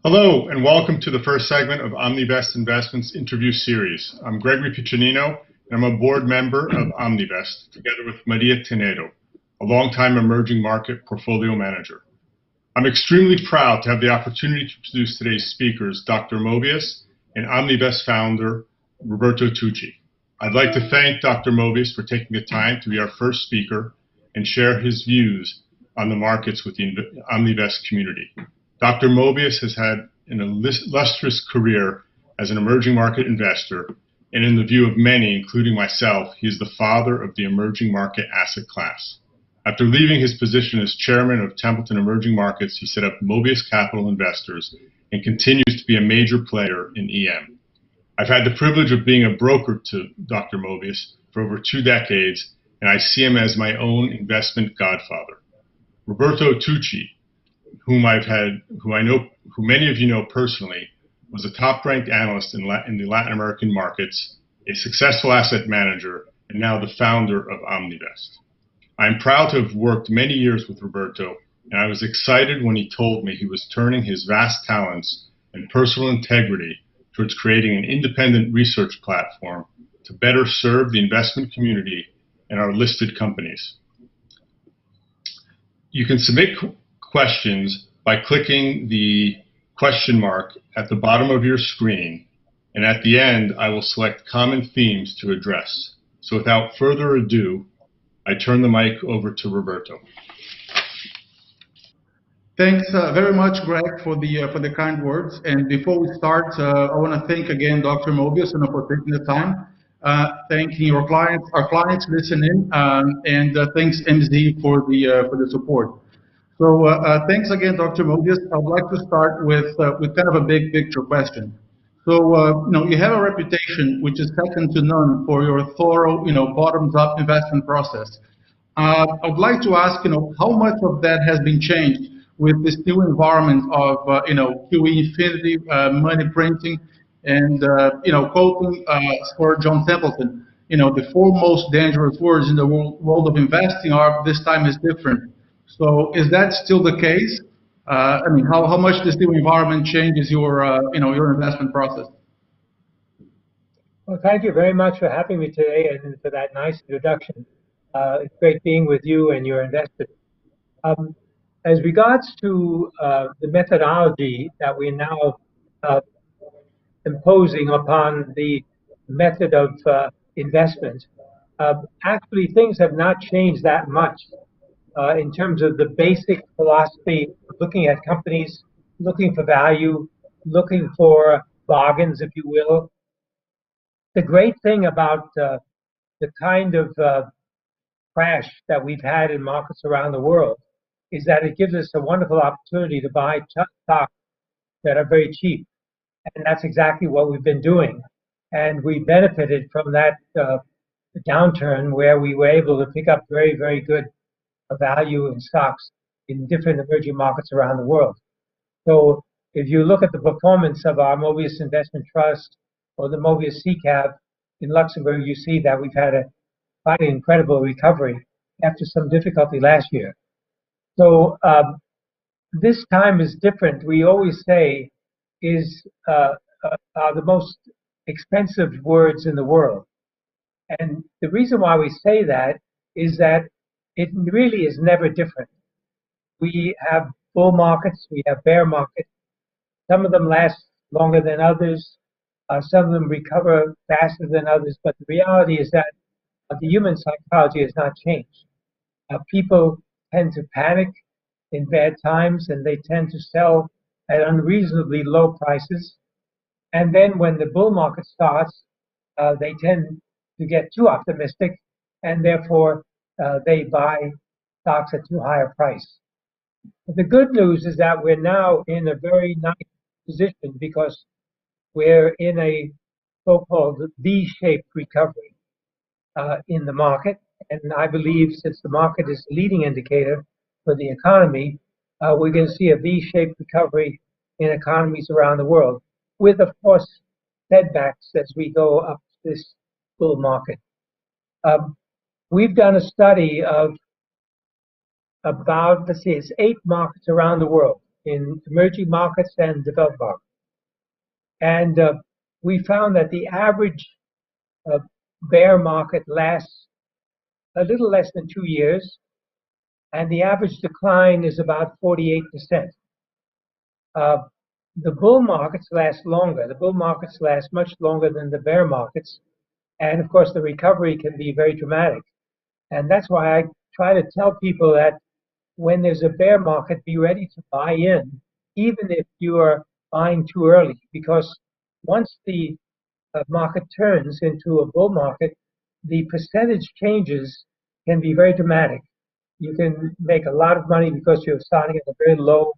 Hello, and welcome to the first segment of OMNINVEST Investments interview series. I'm Gregory Piccinino, and I'm a board member of OMNINVEST, together with Maria Tenedo, a longtime emerging market portfolio manager. I'm extremely proud to have the opportunity to introduce today's speakers, Dr. Mobius and OMNINVEST founder, Roberto Tucci. I'd like to thank Dr. Mobius for taking the time to be our first speaker and share his views on the markets with the OMNINVEST community. Dr. Mobius has had an illustrious career as an emerging market investor, and in the view of many, including myself, he is the father of the emerging market asset class. After leaving his position as chairman of Templeton Emerging Markets, he set up Mobius Capital Investors and continues to be a major player in EM. I've had the privilege of being a broker to Dr. Mobius for over 2 decades, and I see him as my own investment godfather. Roberto Tucci, who many of you know personally, was a top-ranked analyst in the Latin American markets, a successful asset manager, and now the founder of OMNINVEST. I am proud to have worked many years with Roberto, and I was excited when he told me he was turning his vast talents and personal integrity towards creating an independent research platform to better serve the investment community and our listed companies. You can submit questions by clicking the question mark at the bottom of your screen, and at the end I will select common themes to address. So without further ado, I turn the mic over to Roberto. Thanks very much, Greg, for the kind words. And before we start, I want to thank again Dr. Mobius for taking the time, thanking our clients listening, and thanks MZ for the support. So thanks again, Dr. Mobius. I'd like to start with kind of a big picture question. So you have a reputation which is second to none for your thorough, bottoms-up investment process. I'd like to ask, how much of that has been changed with this new environment of, QE infinity, money printing, and quoting for John Templeton, the 4 most dangerous words in the world of investing are "this time is different." So is that still the case? How much this new environment changes your investment process? Well, thank you very much for having me today and for that nice introduction. It's great being with you and your investors. As regards to the methodology that we're now imposing upon the method of investment, actually things have not changed that much. In terms of the basic philosophy of looking at companies, looking for value, looking for bargains, if you will. The great thing about the kind of crash that we've had in markets around the world is that it gives us a wonderful opportunity to buy stocks that are very cheap. And that's exactly what we've been doing. And we benefited from that downturn where we were able to pick up very, very good value in stocks in different emerging markets around the world. So if you look at the performance of our Mobius Investment Trust or the Mobius CCAV in Luxembourg, you see that we've had a quite incredible recovery after some difficulty last year. So this time is different. We always say is the most expensive words in the world. And the reason why we say that is that it really is never different. We have bull markets, we have bear markets. Some of them last longer than others. Some of them recover faster than others. But the reality is that the human psychology has not changed. People tend to panic in bad times, and they tend to sell at unreasonably low prices. And then when the bull market starts, they tend to get too optimistic, and therefore they buy stocks at too high a price. But the good news is that we're now in a very nice position because we're in a so-called V-shaped recovery in the market. And I believe since the market is the leading indicator for the economy, we're going to see a V-shaped recovery in economies around the world, with, of course, setbacks as we go up this bull market. We've done a study of about, it's 8 markets around the world, in emerging markets and developed markets. And we found that the average bear market lasts a little less than 2 years, and the average decline is about 48%. The bull markets last longer. The bull markets last much longer than the bear markets. And of course, the recovery can be very dramatic. And that's why I try to tell people that when there's a bear market, be ready to buy in, even if you are buying too early. Because once the market turns into a bull market, the percentage changes can be very dramatic. You can make a lot of money because you're starting at a very low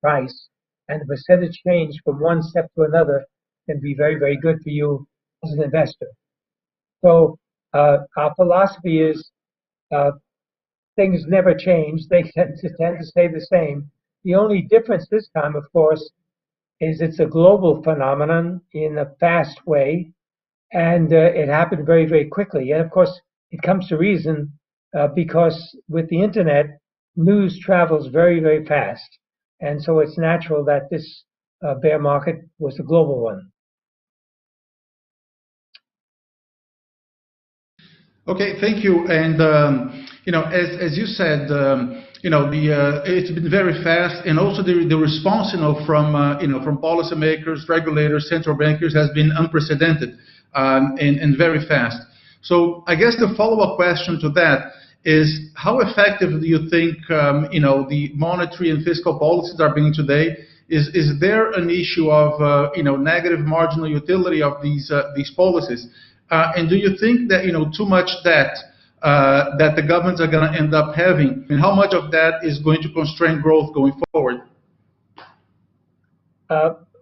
price, and the percentage change from one step to another can be very, very good for you as an investor. So our philosophy is things never change. They tend to stay the same. The only difference this time, of course, is it's a global phenomenon in a fast way, and it happened very, very quickly. And of course, it comes to reason because with the internet, news travels very, very fast. And so it's natural that this bear market was a global one. Okay, thank you. And as you said, it's been very fast, and also the response, from policymakers, regulators, central bankers has been unprecedented and very fast. So I guess the follow-up question to that is, how effective do you think the monetary and fiscal policies are being today? Is there an issue of negative marginal utility of these policies? And do you think that too much debt that the governments are going to end up having, and how much of that is going to constrain growth going forward?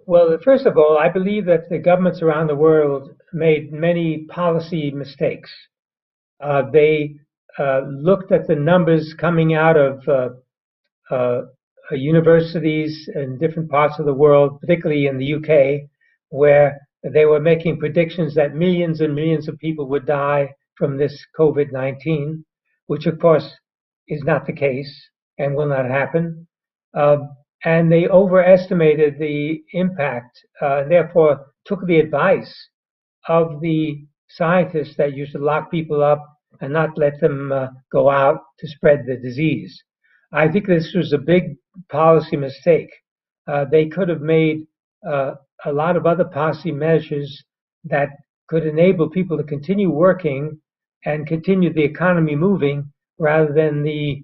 Well, first of all, I believe that the governments around the world made many policy mistakes. They looked at the numbers coming out of universities in different parts of the world, particularly in the UK, where they were making predictions that millions and millions of people would die from this COVID-19, which of course is not the case and will not happen. And they overestimated the impact, therefore took the advice of the scientists that used to lock people up and not let them go out to spread the disease. I think this was a big policy mistake. They could have made a lot of other policy measures that could enable people to continue working and continue the economy moving, rather than the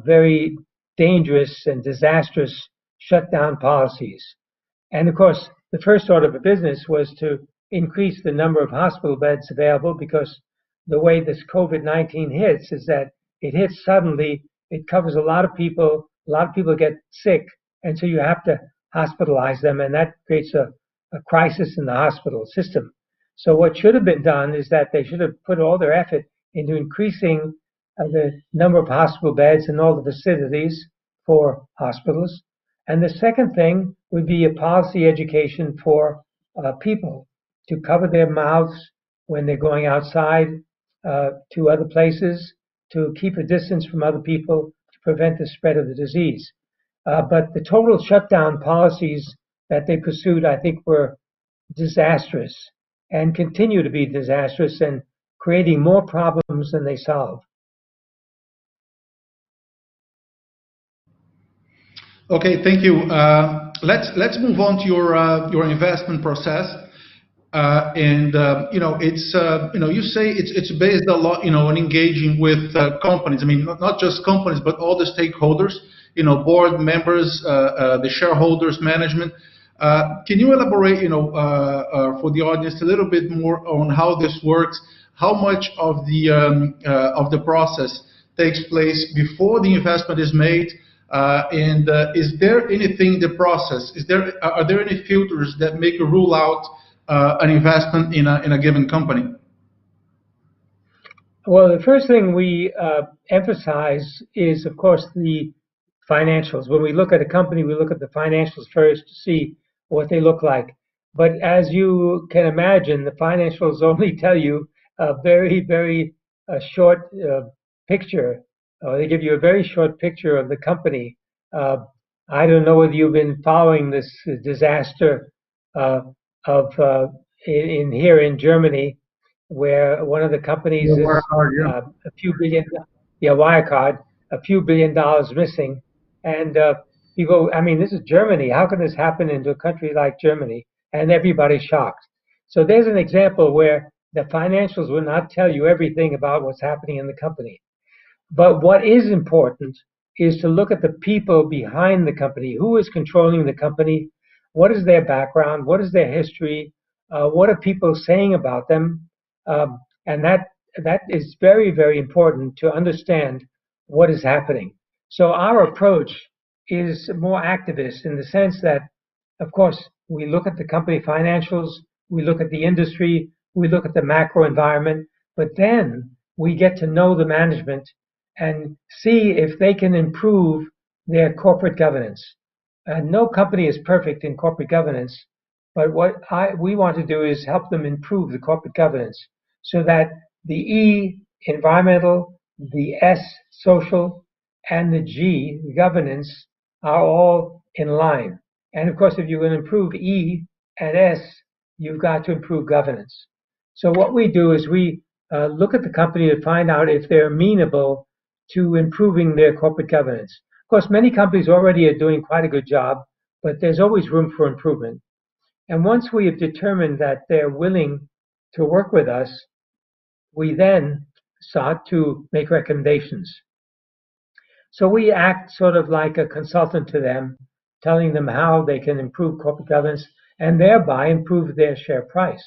very dangerous and disastrous shutdown policies. And of course, the first order of business was to increase the number of hospital beds available, because the way this COVID-19 hits is that it hits suddenly, it covers a lot of people get sick, and so you have to hospitalize them, and that creates a crisis in the hospital system. So what should have been done is that they should have put all their effort into increasing the number of hospital beds and all the facilities for hospitals. And the second thing would be a policy education for people to cover their mouths when they're going outside to other places, to keep a distance from other people, to prevent the spread of the disease. But the total shutdown policies that they pursued, I think, were disastrous and continue to be disastrous and creating more problems than they solve. Okay, thank you. Let's move on to your investment process. You say it's based a lot, on engaging with companies. I mean, not just companies, but all the stakeholders. Board members, the shareholders, management. Can you elaborate, for the audience a little bit more on how this works? How much of the process takes place before the investment is made? And is there anything in the process? Are there any filters that make a rule out an investment in a given company? Well, the first thing we emphasize is, of course, the financials. When we look at a company, we look at the financials first to see what they look like. But as you can imagine, the financials only tell you a very, very short picture. They give you a very short picture of the company. I don't know whether you've been following this disaster of in here in Germany, where one of the companies is a few billion, yeah, Wirecard, a few $1 billion missing, and you go, I mean, this is Germany. How can this happen into a country like Germany? And everybody's shocked. So there's an example where the financials will not tell you everything about what's happening in the company. But what is important is to look at the people behind the company. Who is controlling the company? What is their background? What is their history? What are people saying about them? And that is very, very important to understand what is happening. So our approach is more activist in the sense that, of course, we look at the company financials, we look at the industry, we look at the macro environment, but then we get to know the management and see if they can improve their corporate governance. No company is perfect in corporate governance, but what we want to do is help them improve the corporate governance so that the E, environmental, the S, social, and the G, governance, are all in line. And of course, if you can improve E and S, you've got to improve governance. So what we do is we look at the company to find out if they're amenable to improving their corporate governance. Of course, many companies already are doing quite a good job, but there's always room for improvement. And once we have determined that they're willing to work with us, we then start to make recommendations. So we act sort of like a consultant to them, telling them how they can improve corporate governance and thereby improve their share price,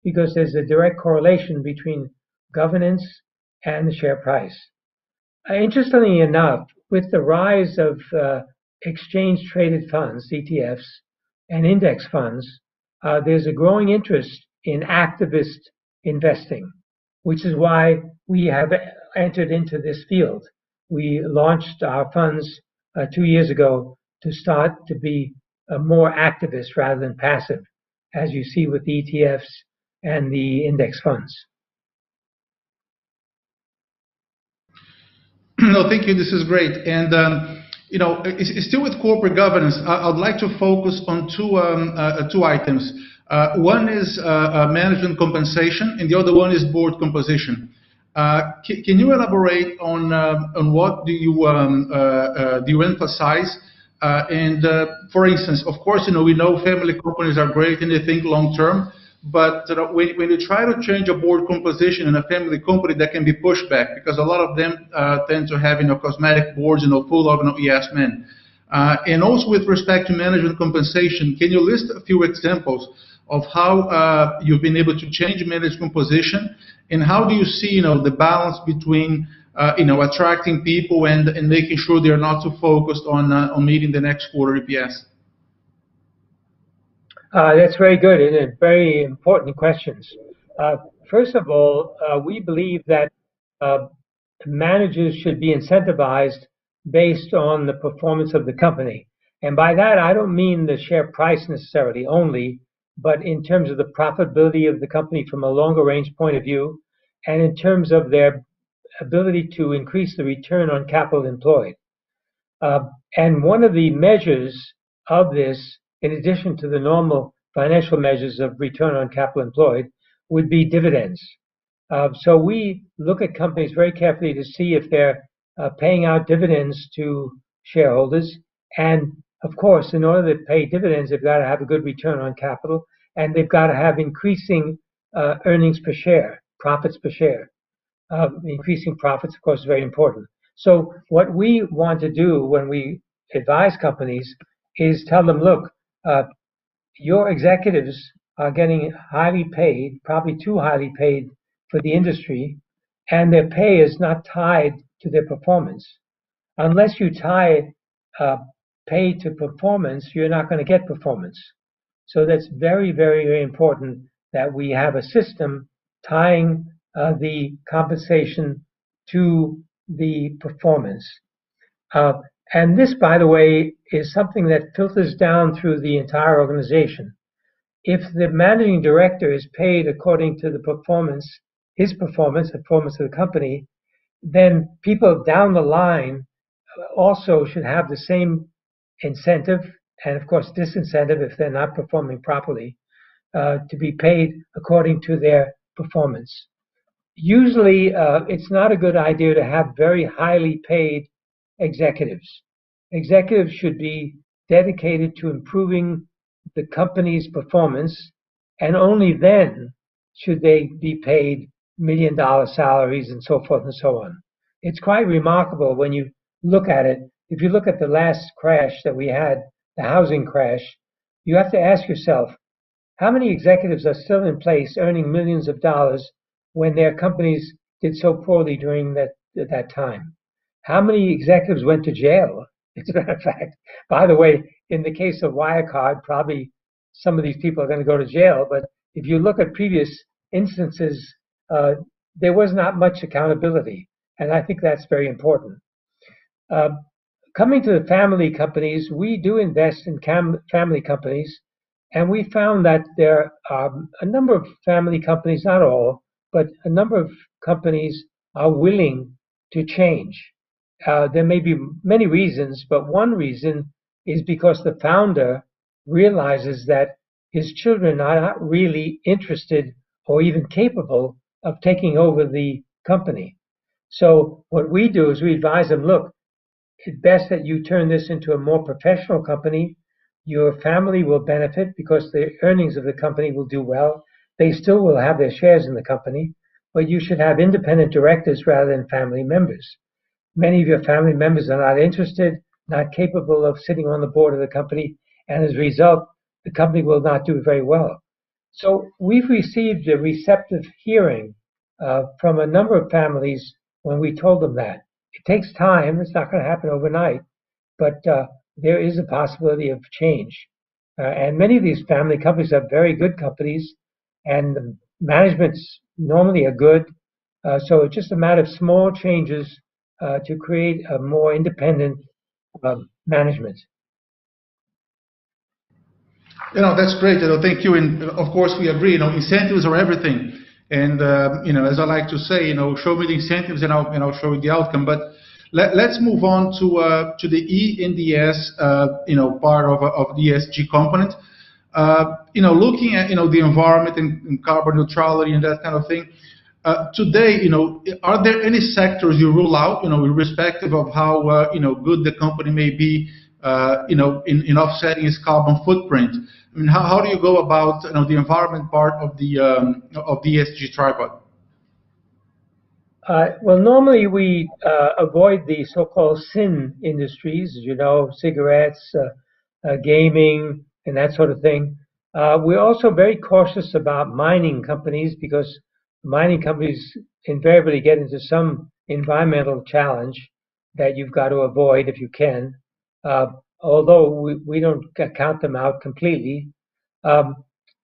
because there's a direct correlation between governance and the share price. Interestingly enough, with the rise of exchange-traded funds, ETFs, and index funds, there's a growing interest in activist investing, which is why we have entered into this field. We launched our funds 2 years ago to start to be more activist rather than passive, as you see with the ETFs and the index funds. No, thank you. This is great. And still with corporate governance, I'd like to focus on two items. One is management compensation, and the other one is board composition. Can you elaborate on what do you emphasize? For instance, of course, we know family companies are great and they think long term. But when you try to change a board composition in a family company, that can be pushback because a lot of them tend to have cosmetic boards full of yes men. And also with respect to management compensation, can you list a few examples of how you've been able to change management composition, and how do you see the balance between attracting people and making sure they're not too focused on meeting the next quarter EPS? That's very good and very important questions. First of all, we believe that managers should be incentivized based on the performance of the company. And by that, I don't mean the share price necessarily only, but in terms of the profitability of the company from a longer range point of view, and in terms of their ability to increase the return on capital employed. And one of the measures of this, in addition to the normal financial measures of return on capital employed, would be dividends. So we look at companies very carefully to see if they're paying out dividends to shareholders. And of course, in order to pay dividends, they've got to have a good return on capital, and they've got to have increasing earnings per share, profits per share. Increasing profits, of course, is very important. So what we want to do when we advise companies is tell them, look, your executives are getting highly paid, probably too highly paid for the industry, and their pay is not tied to their performance. Unless you tie pay to performance, you're not going to get performance. So that's very, very, very important that we have a system tying the compensation to the performance. And this, by the way, is something that filters down through the entire organization. If the managing director is paid according to the performance, his performance, the performance of the company, then people down the line also should have the same incentive and, of course, disincentive if they're not performing properly, to be paid according to their performance. Usually, it's not a good idea to have very highly paid executives. Executives should be dedicated to improving the company's performance, and only then should they be paid million-dollar salaries and so forth and so on. It's quite remarkable when you look at it. If you look at the last crash that we had, the housing crash, you have to ask yourself, how many executives are still in place earning millions of dollars when their companies did so poorly during that time? How many executives went to jail, as a matter of fact? By the way, in the case of Wirecard, probably some of these people are going to go to jail, but if you look at previous instances, there was not much accountability, and I think that's very important. Coming to the family companies, we do invest in family companies, and we found that there are a number of family companies, not all, but a number of companies are willing to change. There may be many reasons, but one reason is because the founder realizes that his children are not really interested or even capable of taking over the company. So what we do is we advise them, look, it's best that you turn this into a more professional company. Your family will benefit because the earnings of the company will do well. They still will have their shares in the company, but you should have independent directors rather than family members. Many of your family members are not interested, not capable of sitting on the board of the company, and as a result, the company will not do very well. So we've received a receptive hearing from a number of families when we told them that. It takes time. It's not going to happen overnight, but there is a possibility of change. And many of these family companies are very good companies, and the managements normally are good. So it's just a matter of small changes to create a more independent management. That's great. Thank you. And of course, we agree. Incentives are everything. And as I like to say, show me the incentives, and I'll show you the outcome. But let's move on to the E in the S, part of the ESG component. Looking at the environment and carbon neutrality and that kind of thing. Today, are there any sectors you rule out, irrespective of how good the company may be, in offsetting its carbon footprint? I mean, how do you go about the environment part of the ESG tripod? Well, normally we avoid the so-called sin industries, cigarettes, gaming, and that sort of thing. We're also very cautious about mining companies because mining companies invariably get into some environmental challenge that you've got to avoid if you can. Although we don't count them out completely.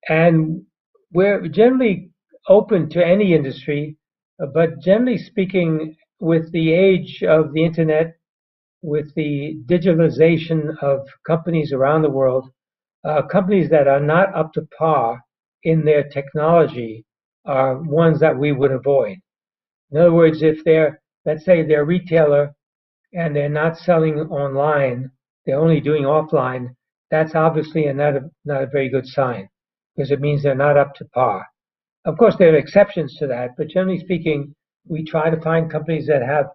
And we're generally open to any industry, but generally speaking, with the age of the internet, with the digitalization of companies around the world, companies that are not up to par in their technology are ones that we would avoid. In other words, if let's say they're a retailer and they're not selling online, they're only doing offline, that's obviously not a very good sign, because it means they're not up to par. Of course, there are exceptions to that, but generally speaking, we try to find companies that have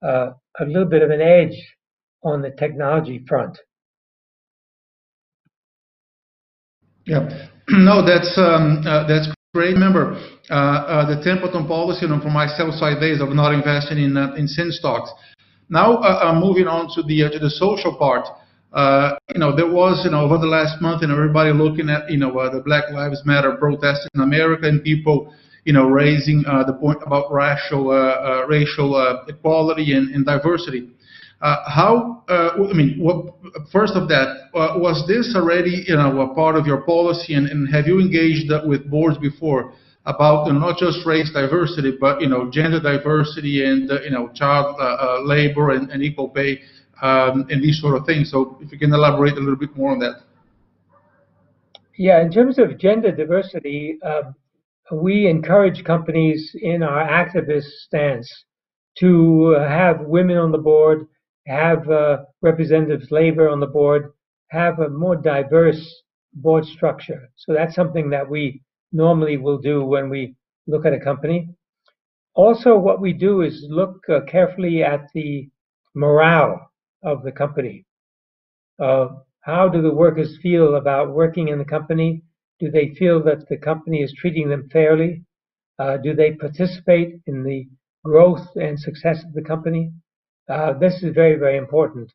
a little bit of an edge on the technology front. Yeah, no, that's great. Remember, the Templeton policy, for my sell-side days of not investing in sin stocks. Now, moving on to the social part. There was, over the last month, everybody looking at, the Black Lives Matter protests in America, and people, raising the point about racial equality and diversity. First of that, was this already, a part of your policy, and have you engaged with boards before about not just race diversity, but gender diversity and child labor and equal pay and these sort of things? So if you can elaborate a little bit more on that. Yeah, in terms of gender diversity, we encourage companies in our activist stance to have women on the board, have representatives labor on the board, have a more diverse board structure. So that's something that we normally will do when we look at a company. Also, what we do is look carefully at the morale of the company. How do the workers feel about working in the company? Do they feel that the company is treating them fairly? Do they participate in the growth and success of the company? This is very, very important.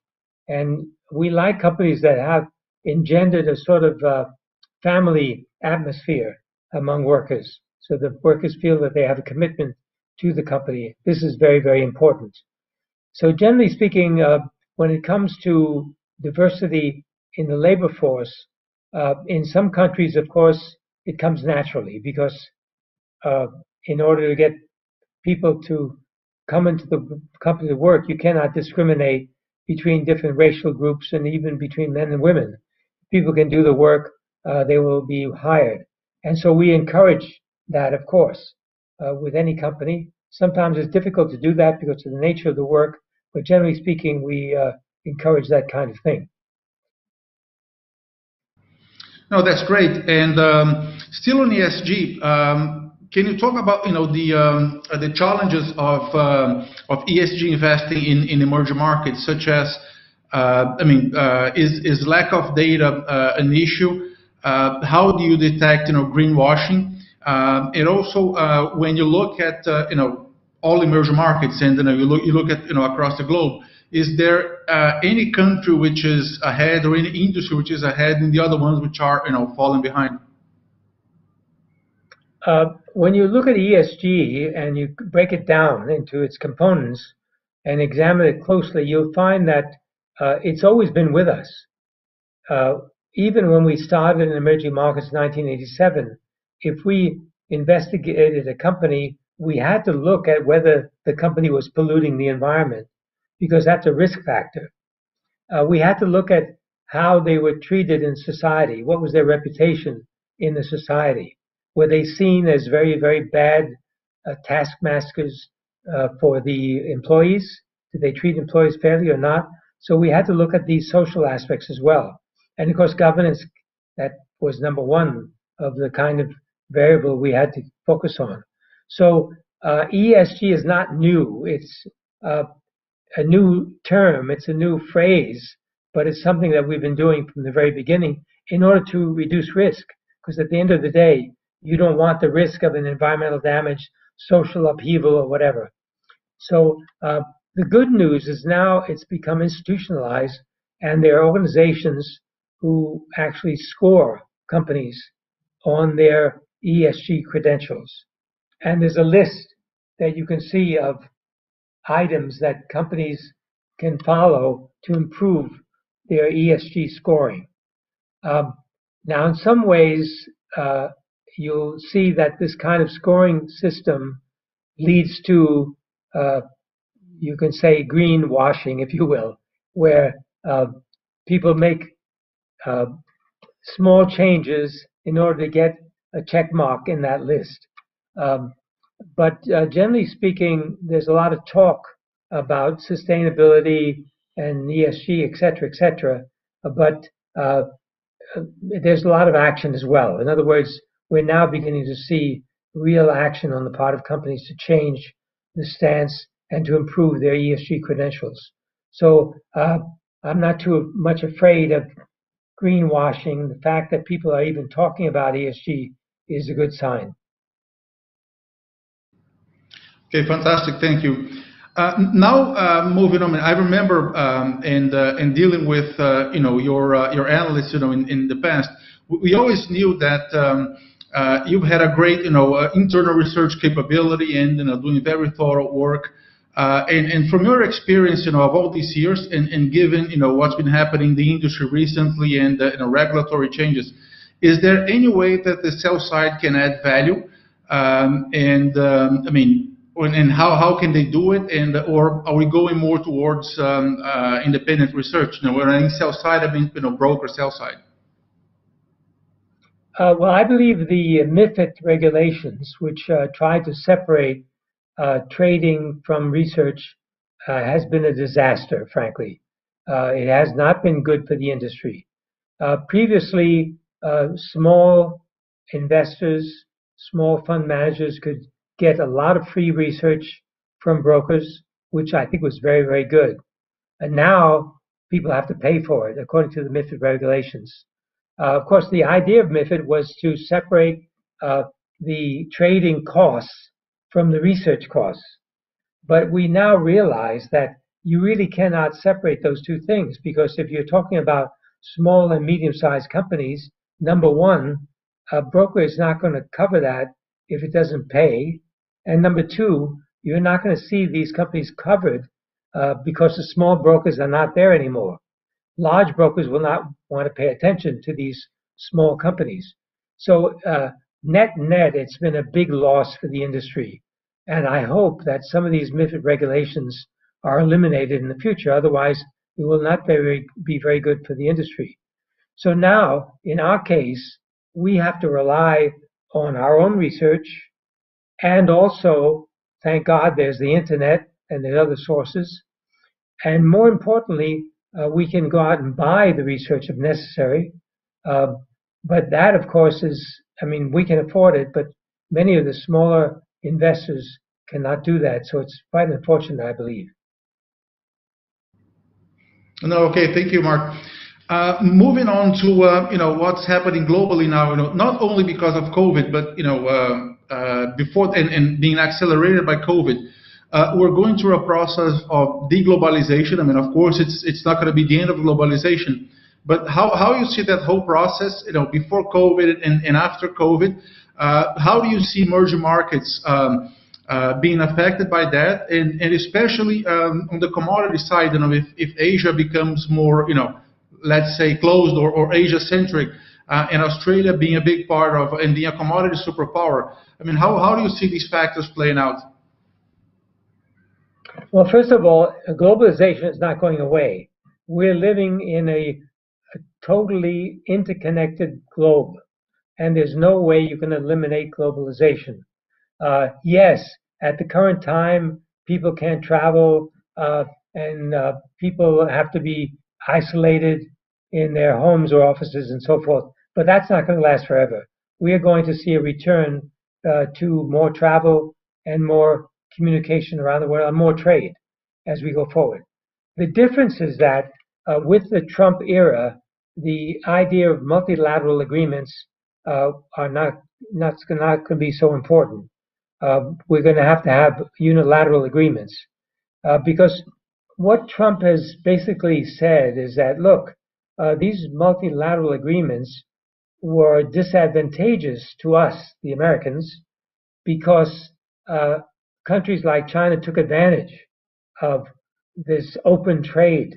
And we like companies that have engendered a sort of family atmosphere among workers, so the workers feel that they have a commitment to the company. This is very, very important. So generally speaking, when it comes to diversity in the labor force, in some countries, of course, it comes naturally because in order to get people to come into the company to work, you cannot discriminate between different racial groups and even between men and women. If people can do the work, they will be hired. And so we encourage that, of course, with any company. Sometimes it's difficult to do that because of the nature of the work, but generally speaking, we encourage that kind of thing. No, that's great. And still on ESG, can you talk about the challenges of ESG investing in emerging markets, such as is lack of data an issue? How do you detect greenwashing? And also when you look at all emerging markets and you look at across the globe, is there any country which is ahead or any industry which is ahead and the other ones which are falling behind? When you look at ESG and you break it down into its components and examine it closely, you'll find that it's always been with us. Even when we started in emerging markets in 1987, if we investigated a company, we had to look at whether the company was polluting the environment, because that's a risk factor. We had to look at how they were treated in society. What was their reputation in the society? Were they seen as very, very bad taskmasters for the employees? Did they treat employees fairly or not? So we had to look at these social aspects as well. And of course, governance, that was number one of the kind of variable we had to focus on. So ESG is not new. It's a new term. It's a new phrase, but it's something that we've been doing from the very beginning in order to reduce risk. Because at the end of the day, you don't want the risk of an environmental damage, social upheaval, or whatever. So the good news is now it's become institutionalized, and there are organizations who actually score companies on their ESG credentials. And there's a list that you can see of items that companies can follow to improve their ESG scoring. Now, in some ways, you'll see that this kind of scoring system leads to, you can say, greenwashing, if you will, where people make small changes in order to get a check mark in that list. But generally speaking, there's a lot of talk about sustainability and ESG, et cetera, but there's a lot of action as well. In other words, we're now beginning to see real action on the part of companies to change the stance and to improve their ESG credentials. So I'm not too much afraid of greenwashing. The fact that people are even talking about ESG is a good sign. Okay, fantastic. Thank you. Now moving on, I remember in dealing with your analysts in the past, we always knew that you've had a great internal research capability and doing very thorough work. And from your experience of all these years and given what's been happening in the industry recently and regulatory changes, is there any way that the sell side can add value? And how can they do it? And or are we going more towards independent research? When I mean sell side, I mean broker sell side. Well, I believe the MiFID regulations, which try to separate trading from research, has been a disaster, frankly. It has not been good for the industry. Previously, small investors, small fund managers could get a lot of free research from brokers, which I think was very, very good. And now people have to pay for it according to the MiFID regulations. Of course, the idea of MiFID was to separate the trading costs from the research costs. But we now realize that you really cannot separate those two things, because if you're talking about small and medium-sized companies, number one, a broker is not going to cover that if it doesn't pay. And number two, you're not going to see these companies covered because the small brokers are not there anymore. Large brokers will not want to pay attention to these small companies. So net, it's been a big loss for the industry. And I hope that some of these MiFID regulations are eliminated in the future. Otherwise, it will not be very good for the industry. So now, in our case, we have to rely on our own research, and also, thank God, there's the internet and there's other sources. And more importantly, we can go out and buy the research if necessary. But that, of course, we can afford it, but many of the smaller investors cannot do that. So it's quite unfortunate, I believe. No, okay, thank you, Mark. Moving on to what's happening globally now. Not only because of COVID, but before and being accelerated by COVID, we're going through a process of deglobalization. Of course, it's not going to be the end of globalization, but how you see that whole process, before COVID and after COVID, how do you see emerging markets being affected by that, and especially on the commodity side, if Asia becomes more, let's say closed or Asia-centric, and Australia being a big part of and being a commodity superpower, how do you see these factors playing out? Well, first of all, globalization is not going away. We're living in a totally interconnected globe, and there's no way you can eliminate globalization. Yes, at the current time, people can't travel, and people have to be isolated in their homes or offices and so forth, but that's not going to last forever. We are going to see a return to more travel and more communication around the world and more trade as we go forward. The difference is that with the Trump era, the idea of multilateral agreements are not going to be so important. We're going to have unilateral agreements because what Trump has basically said is that, look, these multilateral agreements were disadvantageous to us, the Americans, because countries like China took advantage of this open trade,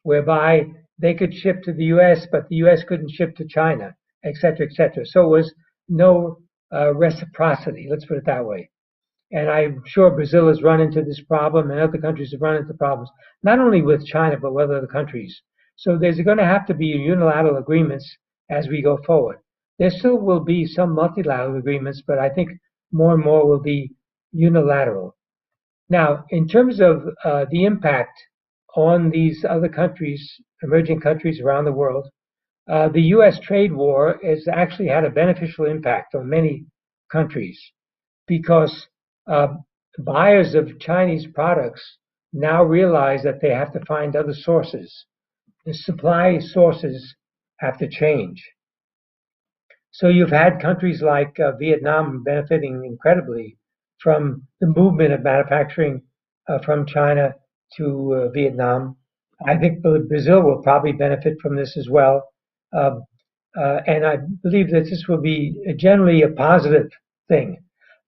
whereby they could ship to the U.S., but the U.S. couldn't ship to China, et cetera, et cetera. So it was no reciprocity, let's put it that way. And I'm sure Brazil has run into this problem, and other countries have run into problems, not only with China, but with other countries. So there's going to have to be unilateral agreements as we go forward. There still will be some multilateral agreements, but I think more and more will be unilateral. Now, in terms of the impact on these other countries, emerging countries around the world, the U.S. trade war has actually had a beneficial impact on many countries, because buyers of Chinese products now realize that they have to find other sources. The supply sources have to change. So you've had countries like Vietnam benefiting incredibly from the movement of manufacturing from China to Vietnam. I think Brazil will probably benefit from this as well. And I believe that this will be generally a positive thing.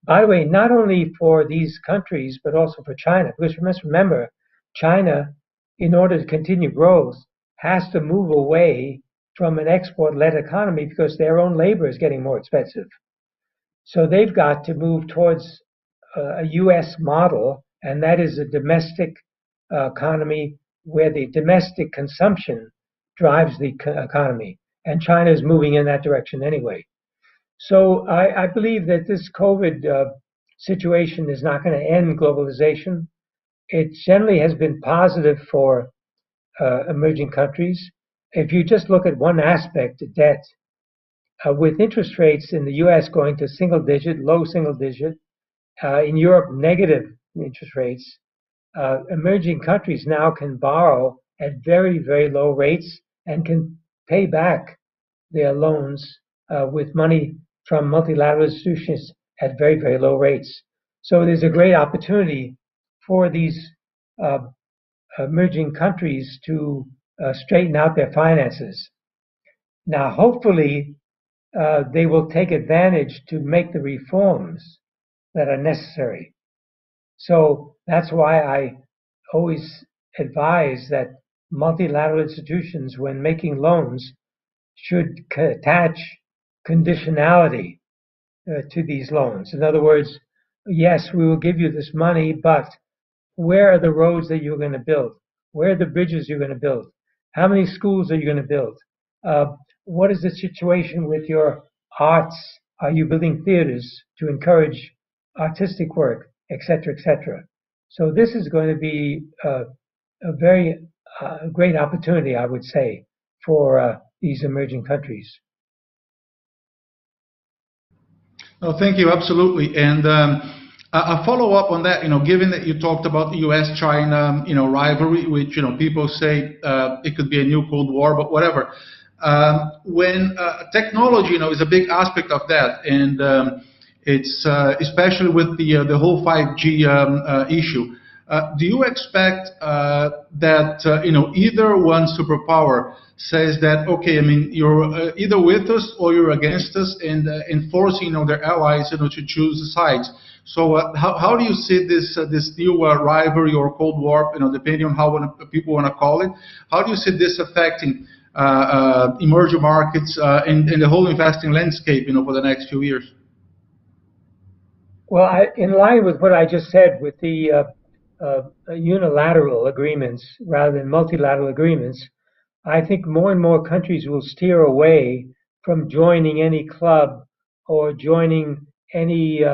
By the way, not only for these countries, but also for China, because you must remember, China, in order to continue growth, has to move away from an export-led economy because their own labor is getting more expensive. So they've got to move towards a U.S. model, and that is a domestic economy where the domestic consumption drives the economy. And China is moving in that direction anyway. So I believe that this COVID situation is not going to end globalization. It generally has been positive for emerging countries. if you just look at one aspect, debt, with interest rates in the U.S. going to single digit, low single digit, in Europe negative interest rates, emerging countries now can borrow at very, very low rates and can pay back their loans with money from multilateral institutions at very, very low rates. So there's a great opportunity for these emerging countries to straighten out their finances. Now, hopefully, they will take advantage to make the reforms that are necessary. So that's why I always advise that multilateral institutions, when making loans, should attach conditionality to these loans. In other words, yes, we will give you this money, but where are the roads that you're going to build? Where are the bridges you're going to build? How many schools are you going to build? What is the situation with your arts? Are you building theaters to encourage artistic work, etc., etc.? So this is going to be a very great opportunity, I would say, for these emerging countries. No, thank you, absolutely. And a follow up on that, given that you talked about the U.S.-China, rivalry, which people say it could be a new Cold War, but whatever. When technology, is a big aspect of that, and it's especially with the whole 5G issue. Do you expect that either one superpower says that, okay, you're either with us or you're against us, and enforcing their allies to choose sides? So how do you see this new rivalry or Cold War, depending on how people want to call it? How do you see this affecting emerging markets and the whole investing landscape, for the next few years? Well, in line with what I just said, with the unilateral agreements rather than multilateral agreements, I think more and more countries will steer away from joining any club or joining any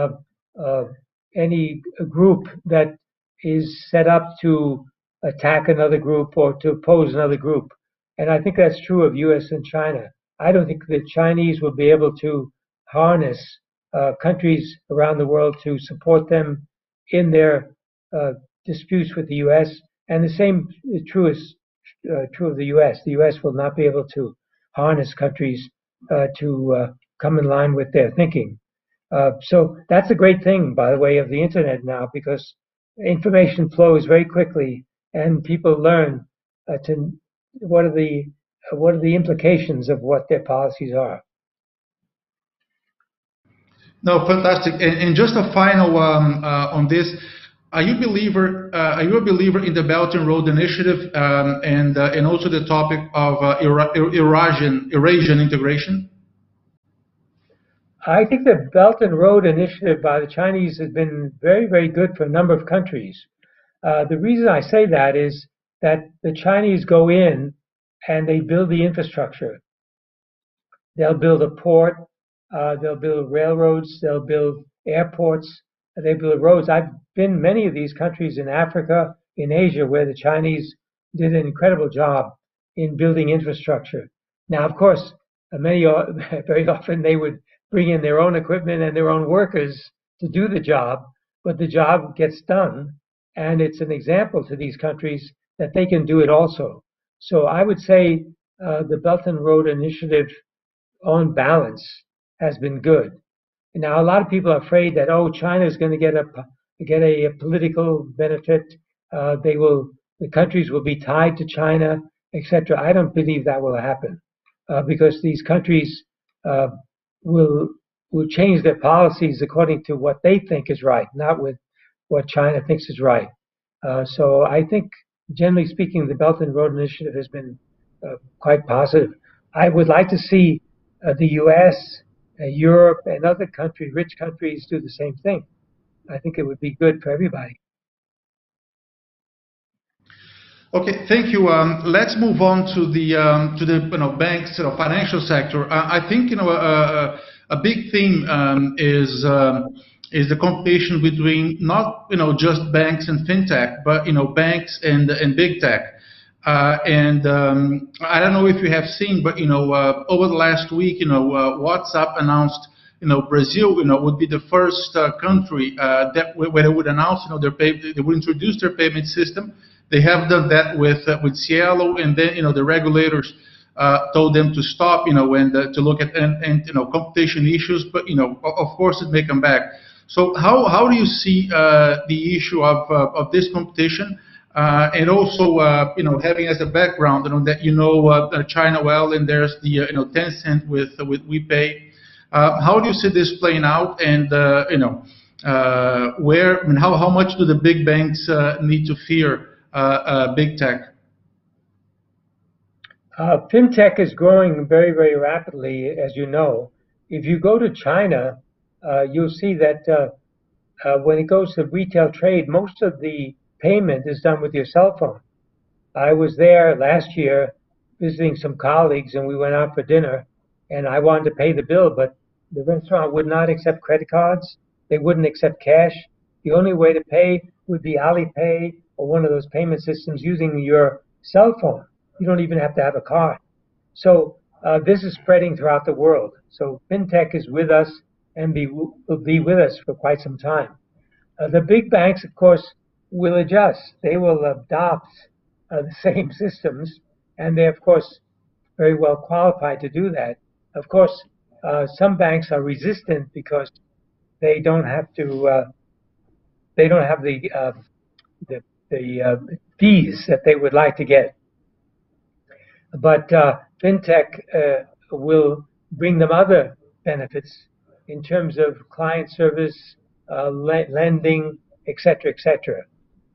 group that is set up to attack another group or to oppose another group. And I think that's true of U.S. and China. I don't think the Chinese will be able to harness countries around the world to support them in their disputes with the U.S. And the same is true of the U.S. The U.S. will not be able to harness countries to come in line with their thinking. So that's a great thing, by the way, of the internet now, because information flows very quickly, and people learn what are the implications of what their policies are. No, fantastic. And just a final on this. Are you a believer in the Belt and Road Initiative and also the topic of Eurasian integration? I think the Belt and Road Initiative by the Chinese has been very, very good for a number of countries. The reason I say that is that the Chinese go in and they build the infrastructure. They'll build a port, they'll build railroads, they'll build airports, they build roads. I've been in many of these countries in Africa, in Asia, where the Chinese did an incredible job in building infrastructure. Now, of course, very often they would bring in their own equipment and their own workers to do the job, but the job gets done, and it's an example to these countries that they can do it also. So I would say the Belt and Road Initiative, on balance, has been good. Now, a lot of people are afraid that, oh, China is going to get a political benefit. The countries will be tied to China, etc. I don't believe that will happen because these countries will change their policies according to what they think is right, not with what China thinks is right. So I think, generally speaking, the Belt and Road Initiative has been quite positive. I would like to see the U.S., Europe, and other rich countries do the same thing. I think it would be good for everybody. Okay, thank you. Let's move on to the banks, financial sector. I think a big theme is the competition between not just banks and fintech, but banks and big tech. I don't know if you have seen, but over the last week, WhatsApp announced, Brazil, would be the first country where they would announce, they would introduce their payment system. They have done that with Cielo, and then the regulators told them to stop, and to look at competition issues. But of course, it may come back. So how do you see the issue of this competition? And also, having as a background, that China well, and there's the Tencent with WePay. How do you see this playing out? And how much do the big banks need to fear big tech? FinTech is growing very, very rapidly, as you know. If you go to China, you'll see that when it goes to retail trade, most of the payment is done with your cell phone. I was there last year visiting some colleagues, and we went out for dinner, and I wanted to pay the bill, but the restaurant would not accept credit cards. They wouldn't accept cash. The only way to pay would be Alipay or one of those payment systems using your cell phone. You don't even have to have a card. So this is spreading throughout the world. So FinTech is with us and will be with us for quite some time. The big banks, of course, will adjust. They will adopt the same systems, and they're, of course, very well qualified to do that. Of course, some banks are resistant because they don't have to. They don't have the fees that they would like to get. But FinTech will bring them other benefits in terms of client service, lending, etc., etc.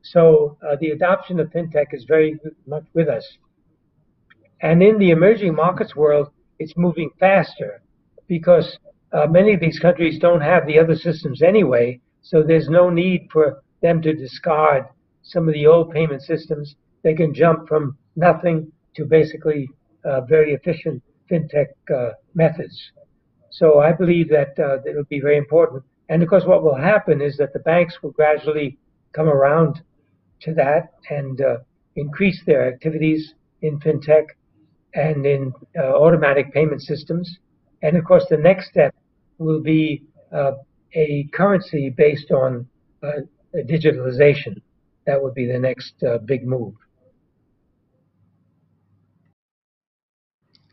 So the adoption of FinTech is very much with us. And in the emerging markets world, it's moving faster because many of these countries don't have the other systems anyway, so there's no need for them to discard some of the old payment systems. They can jump from nothing to basically very efficient FinTech methods. So I believe that it'll be very important. And of course, what will happen is that the banks will gradually come around to that and increase their activities in FinTech and in automatic payment systems. And of course, the next step will be a currency based on digitalization. That would be the next big move.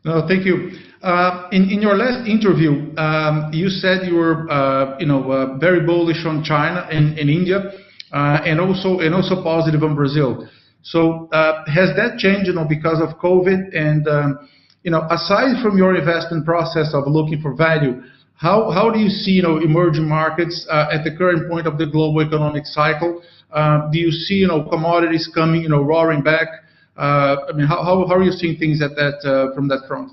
No, thank you. In your last interview, you said you were very bullish on China and India, and also positive on Brazil. So has that changed, because of COVID? And aside from your investment process of looking for value, how do you see emerging markets at the current point of the global economic cycle? Do you see commodities coming roaring back? How are you seeing things at that from that front?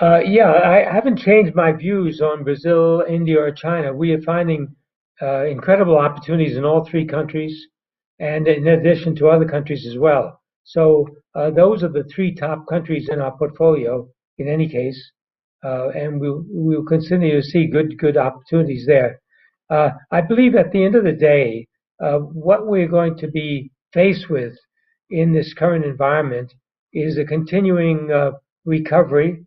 Yeah, I haven't changed my views on Brazil, India, or China. We are finding incredible opportunities in all three countries, and in addition to other countries as well. So those are the three top countries in our portfolio, in any case, and we'll continue to see good opportunities there. I believe at the end of the day, what we're going to be faced with in this current environment is a continuing recovery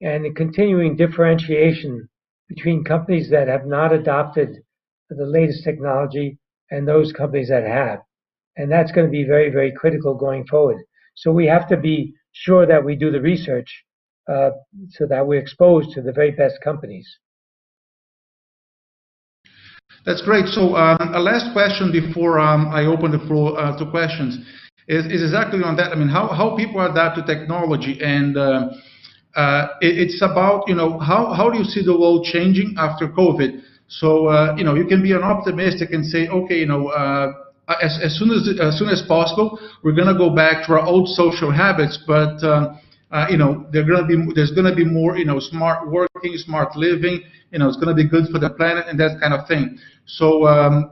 and a continuing differentiation between companies that have not adopted the latest technology and those companies that have. And that's going to be very, very critical going forward. So we have to be sure that we do the research so that we're exposed to the very best companies. That's great. So a last question before I open the floor to questions is exactly on that. How people adapt to technology, and it's about how do you see the world changing after COVID? So you can be an optimistic and say, okay, as soon as possible, we're going to go back to our old social habits, but there's going to be more smart working, smart living. It's going to be good for the planet and that kind of thing. So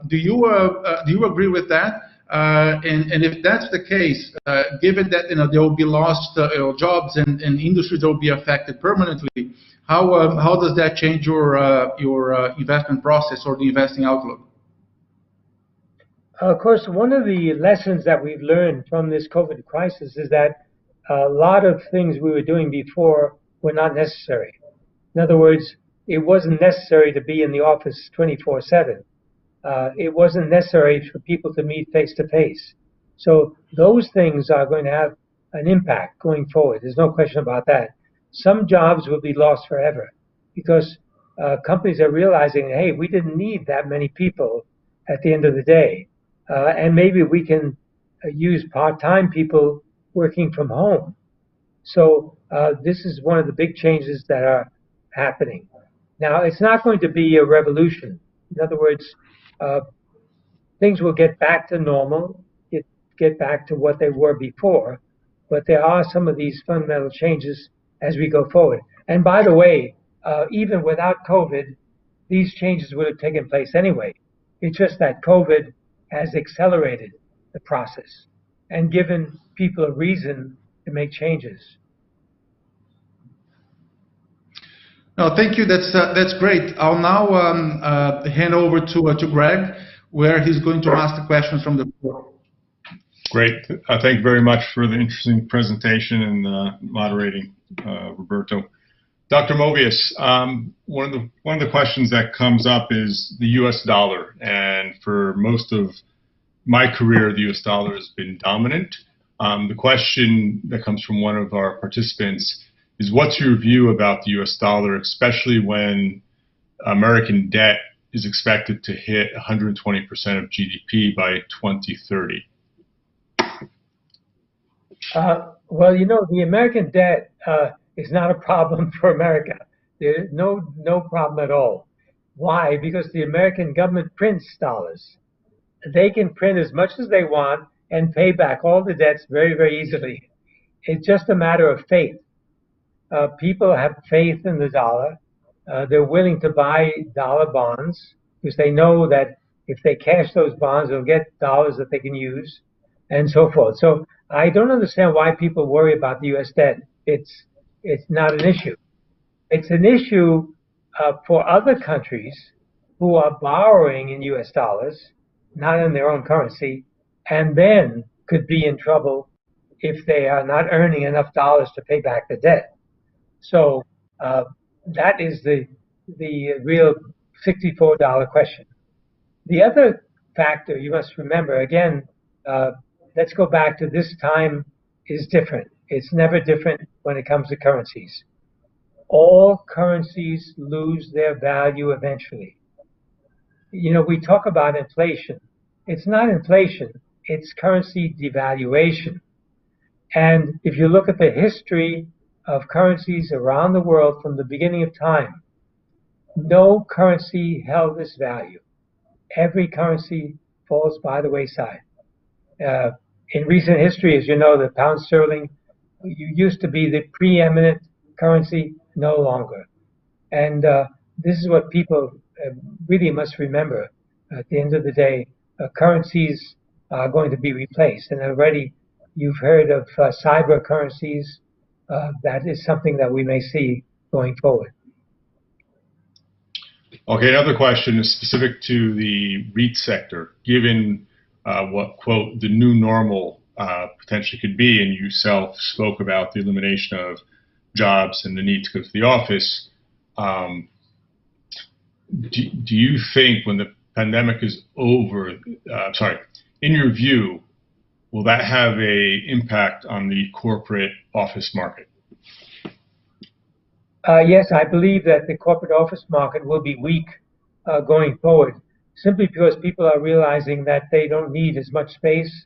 do you agree with that? And if that's the case, given that there will be lost jobs and industries that will be affected permanently, how does that change your investment process or the investing outlook? Of course, one of the lessons that we've learned from this COVID crisis is that a lot of things we were doing before were not necessary. In other words, it wasn't necessary to be in the office 24/7. It wasn't necessary for people to meet face to face. So those things are going to have an impact going forward. There's no question about that. Some jobs will be lost forever because companies are realizing, hey, we didn't need that many people at the end of the day. And maybe we can use part-time people working from home. So this is one of the big changes that are happening. Now, it's not going to be a revolution. In other words, things will get back to normal, get back to what they were before, but there are some of these fundamental changes as we go forward. And by the way, even without COVID, these changes would have taken place anyway. It's just that COVID has accelerated the process and given people a reason to make changes. No, thank you. That's great. I'll now hand over to Greg, where he's going to ask the questions from the floor. Great. Thank you very much for the interesting presentation and moderating, Roberto. Dr. Mobius, one of the questions that comes up is the U.S. dollar, and for most of my career, the U.S. dollar has been dominant. The question that comes from one of our participants is, what's your view about the U.S. dollar, especially when American debt is expected to hit 120% of GDP by 2030? Well, you know, the American debt is not a problem for America. There's no problem at all. Why? Because the American government prints dollars. They can print as much as they want and pay back all the debts very, very easily. It's just a matter of faith. People have faith in the dollar. They're willing to buy dollar bonds because they know that if they cash those bonds, they'll get dollars that they can use, and so forth. So I don't understand why people worry about the U.S. debt. It's not an issue. It's an issue for other countries who are borrowing in U.S. dollars, not in their own currency, and then could be in trouble if they are not earning enough dollars to pay back the debt. So that is the real $64 question. The other factor you must remember, again, let's go back to this time is different. It's never different when it comes to currencies. All currencies lose their value eventually. You know, we talk about inflation. It's not inflation, it's currency devaluation. And if you look at the history of currencies around the world from the beginning of time, no currency held its value. Every currency falls by the wayside. In recent history, as you know, the pound sterling used to be the preeminent currency, no longer. And this is what people really must remember. At the end of the day, currencies are going to be replaced. And already you've heard of cyber currencies. That is something that we may see going forward. Okay, another question is specific to the REIT sector. Given what, quote, the new normal potentially could be, and you spoke about the elimination of jobs and the need to go to the office, do you think when the pandemic is over, in your view, will that have an impact on the corporate office market? Yes, I believe that the corporate office market will be weak going forward, simply because people are realizing that they don't need as much space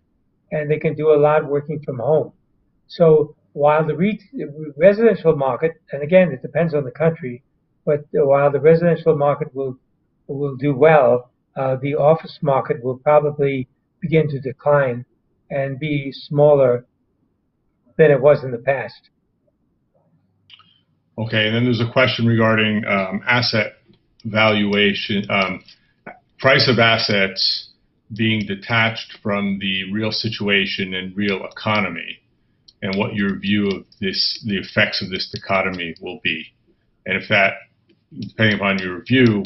and they can do a lot working from home. So while the residential market, and again, it depends on the country, but while the residential market will do well, the office market will probably begin to decline and be smaller than it was in the past. Okay, and then there's a question regarding asset valuation, price of assets being detached from the real situation and real economy, and what your view of this, the effects of this dichotomy will be. And if that, depending upon your view,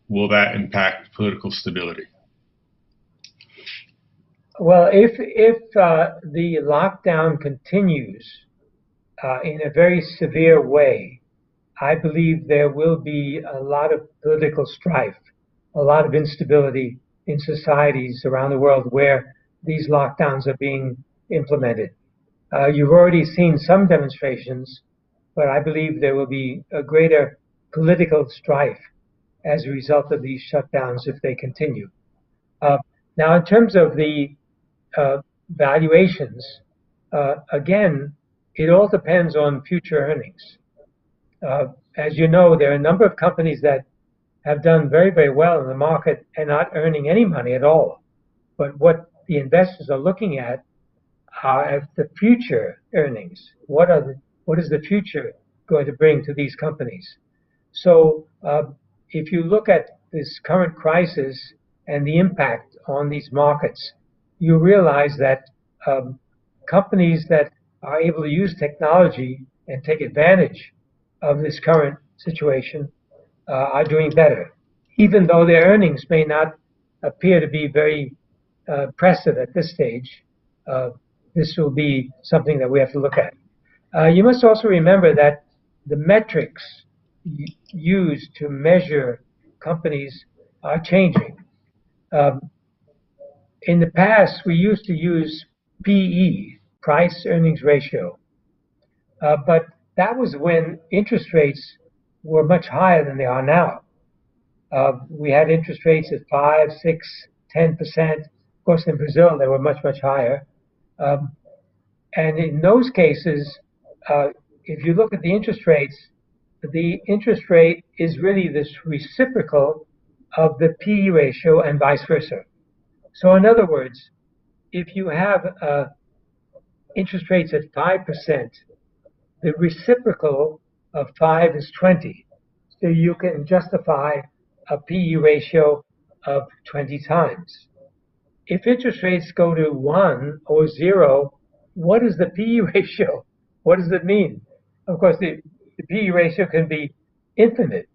will that impact political stability? Well, if the lockdown continues in a very severe way, I believe there will be a lot of political strife, a lot of instability in societies around the world where these lockdowns are being implemented. You've already seen some demonstrations, but I believe there will be a greater political strife as a result of these shutdowns if they continue. Now, in terms of the valuations, again, it all depends on future earnings. As you know, there are a number of companies that have done very, very well in the market and not earning any money at all. But what the investors are looking at are the future earnings. What is the future going to bring to these companies? So if you look at this current crisis and the impact on these markets, you realize that companies that are able to use technology and take advantage of this current situation are doing better, even though their earnings may not appear to be very impressive at this stage. This will be something that we have to look at. You must also remember that the metrics used to measure companies are changing. In the past, we used to use PE, price earnings ratio, but that was when interest rates were much higher than they are now. We had interest rates at 5, 6, 10%. Of course, in Brazil, they were much, much higher. And in those cases, if you look at the interest rates, the interest rate is really this reciprocal of the PE ratio and vice versa. So in other words, if you have interest rates at 5%, the reciprocal of 5 is 20. So you can justify a PE ratio of 20 times. If interest rates go to 1 or 0, what is the PE ratio? What does it mean? Of course, the PE ratio can be infinite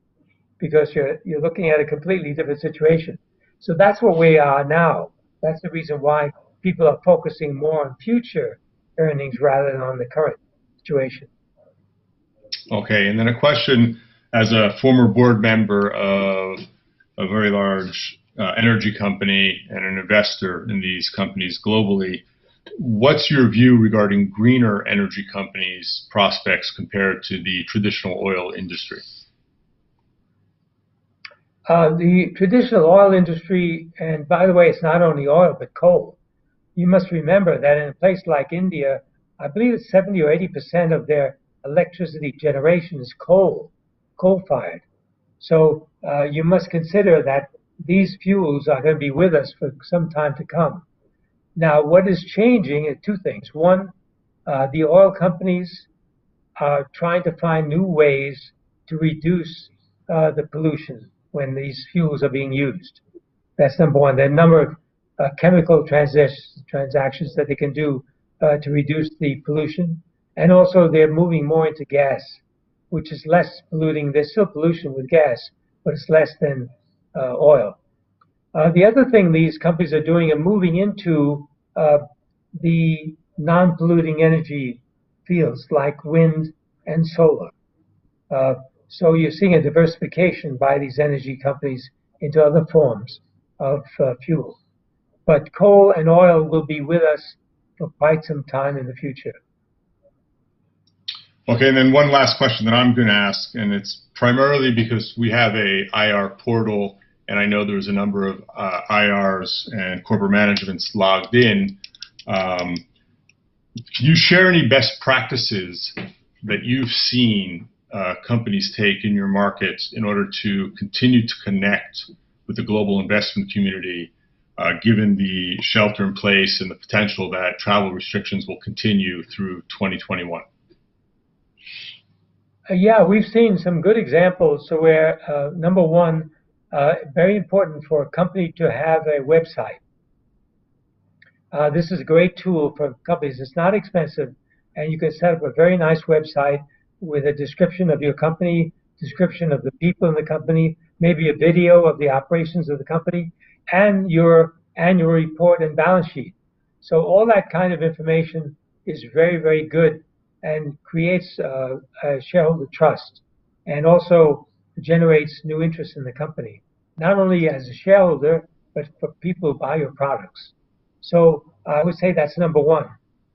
because you're looking at a completely different situation. So that's where we are now. That's the reason why people are focusing more on future earnings rather than on the current situation. Okay, and then a question as a former board member of a very large energy company and an investor in these companies globally. What's your view regarding greener energy companies' prospects compared to the traditional oil industry? The traditional oil industry, and by the way, it's not only oil, but coal. You must remember that in a place like India, I believe it's 70 or 80% of their electricity generation is coal-fired. So you must consider that these fuels are going to be with us for some time to come. Now, what is changing are two things. One, the oil companies are trying to find new ways to reduce the pollution when these fuels are being used. That's number one. There are a number of chemical transactions that they can do to reduce the pollution. And also they're moving more into gas, which is less polluting. There's still pollution with gas, but it's less than oil. The other thing these companies are doing are moving into the non-polluting energy fields like wind and solar. So you're seeing a diversification by these energy companies into other forms of fuel. But coal and oil will be with us for quite some time in the future. Okay, and then one last question that I'm going to ask, and it's primarily because we have a IR portal, and I know there's a number of IRs and corporate managements logged in. Can you share any best practices that you've seen companies take in your markets in order to continue to connect with the global investment community, given the shelter in place and the potential that travel restrictions will continue through 2021? Yeah, we've seen some good examples where, number one, very important for a company to have a website. This is a great tool for companies. It's not expensive, and you can set up a very nice website with a description of your company, description of the people in the company, maybe a video of the operations of the company, and your annual report and balance sheet. So all that kind of information is very, very good and creates a shareholder trust, and also generates new interest in the company, not only as a shareholder, but for people who buy your products. So I would say that's number one.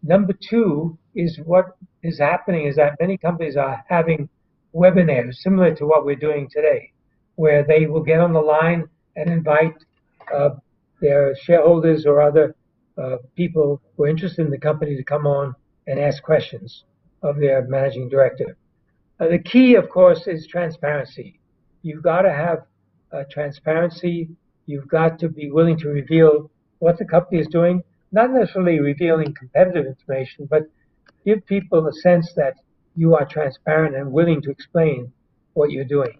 Number two is what is happening is that many companies are having webinars similar to what we're doing today, where they will get on the line and invite their shareholders or other people who are interested in the company to come on and ask questions of their managing director. The key, of course, is transparency. You've got to have transparency. You've got to be willing to reveal what the company is doing, not necessarily revealing competitive information, but give people a sense that you are transparent and willing to explain what you're doing.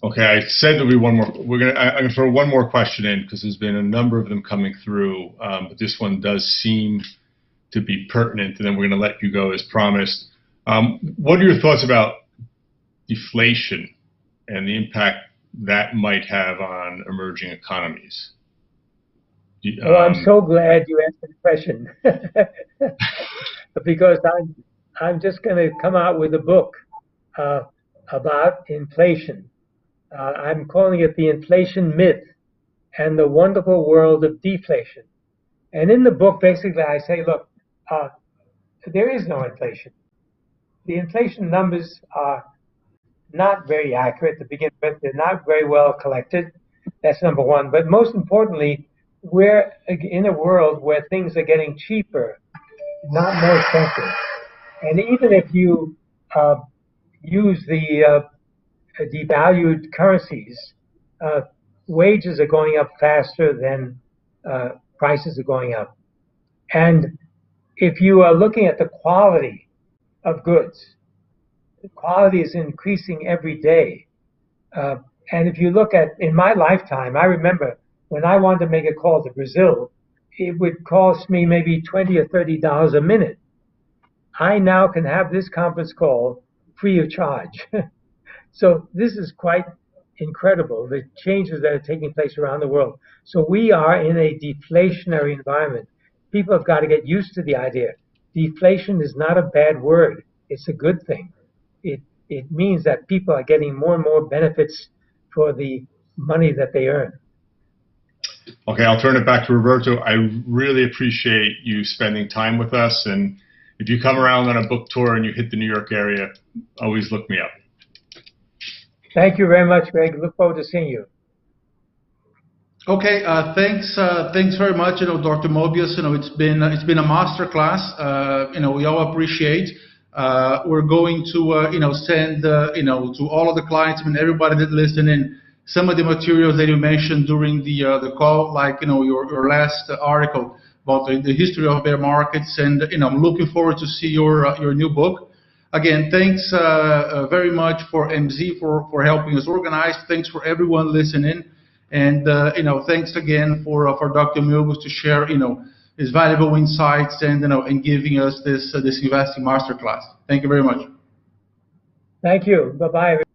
Okay, I said there'll be one more. I'm going to throw one more question in because there's been a number of them coming through, but this one does seem to be pertinent, and then we're going to let you go as promised. What are your thoughts about deflation and the impact that might have on emerging economies? I'm so glad you asked the question because I'm just going to come out with a book about inflation. I'm calling it The Inflation Myth and the Wonderful World of Deflation. And in the book, basically, I say, look, there is no inflation. The inflation numbers are not very accurate to begin with. They're not very well collected. That's number one. But most importantly, we're in a world where things are getting cheaper, not more expensive. And even if you use the devalued currencies, wages are going up faster than prices are going up. And if you are looking at the quality of goods, the quality is increasing every day. And if you look at, in my lifetime, I remember when I wanted to make a call to Brazil, it would cost me maybe $20 or $30 a minute. I now can have this conference call free of charge. So this is quite incredible, the changes that are taking place around the world. So we are in a deflationary environment. People have got to get used to the idea. Deflation is not a bad word. It's a good thing. It means that people are getting more and more benefits for the money that they earn. Okay, I'll turn it back to Roberto. I really appreciate you spending time with us. And if you come around on a book tour and you hit the New York area, always look me up. Thank you very much, Greg. Look forward to seeing you. Okay, thanks very much, Dr. Mobius. It's been a master class. We all appreciate. We're going to send to all of the clients and everybody that listened in some of the materials that you mentioned during the call, like your last article about the history of bear markets, and I'm looking forward to see your new book. Again, thanks very much for MZ for helping us organize. Thanks for everyone listening, and thanks again for Dr. Mobius to share his valuable insights and giving us this investing masterclass. Thank you very much. Thank you. Bye bye.